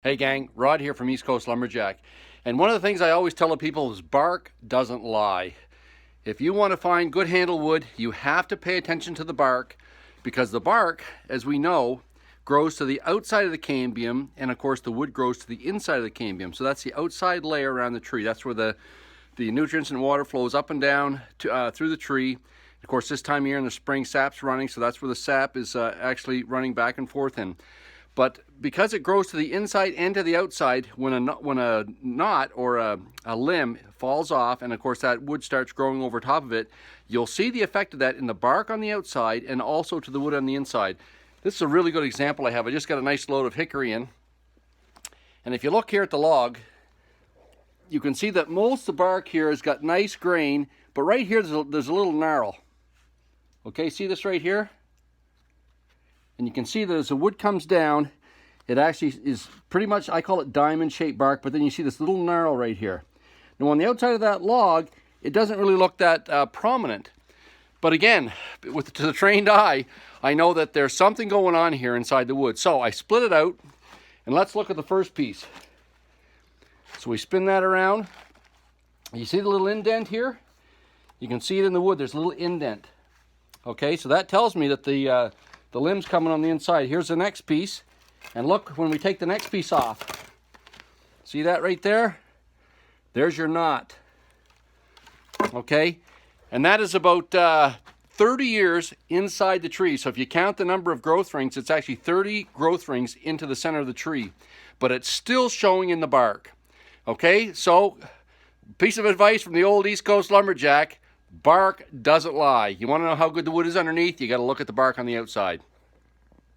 Hey gang, Rod here from East Coast Lumberjack. And one of the things I always tell people is bark doesn't lie. If you want to find good handle wood, you have to pay attention to the bark, because the bark, as we know, grows to the outside of the cambium, and of course the wood grows to the inside of the cambium. So that's the outside layer around the tree. That's where the nutrients and water flows up and down through the tree. Of course, this time of year in the spring, sap's running, so that's where the sap is actually running back and forth in. But because it grows to the inside and to the outside, when a knot or a limb falls off, and of course that wood starts growing over top of it, you'll see the effect of that in the bark on the outside and also to the wood on the inside. This is a really good example I have. I just got a nice load of hickory in. And if you look here at the log, you can see that most of the bark here has got nice grain, but right here there's a little gnarl. Okay, see this right here? And you can see that as the wood comes down, it actually is pretty much, I call it diamond-shaped bark, but then you see this little gnarl right here. Now on the outside of that log, it doesn't really look that prominent. But again, to the trained eye, I know that there's something going on here inside the wood. So I split it out, and let's look at the first piece. So we spin that around. You see the little indent here? You can see it in the wood, there's a little indent. Okay, so that tells me that the limb's coming on the inside. Here's the next piece, and look when we take the next piece off. See that right there? There's your knot. Okay, and that is about 30 years inside the tree. So if you count the number of growth rings, it's actually 30 growth rings into the center of the tree, but it's still showing in the bark. Okay, so piece of advice from the old East Coast Lumberjack: bark doesn't lie. You want to know how good the wood is underneath? You got to look at the bark on the outside.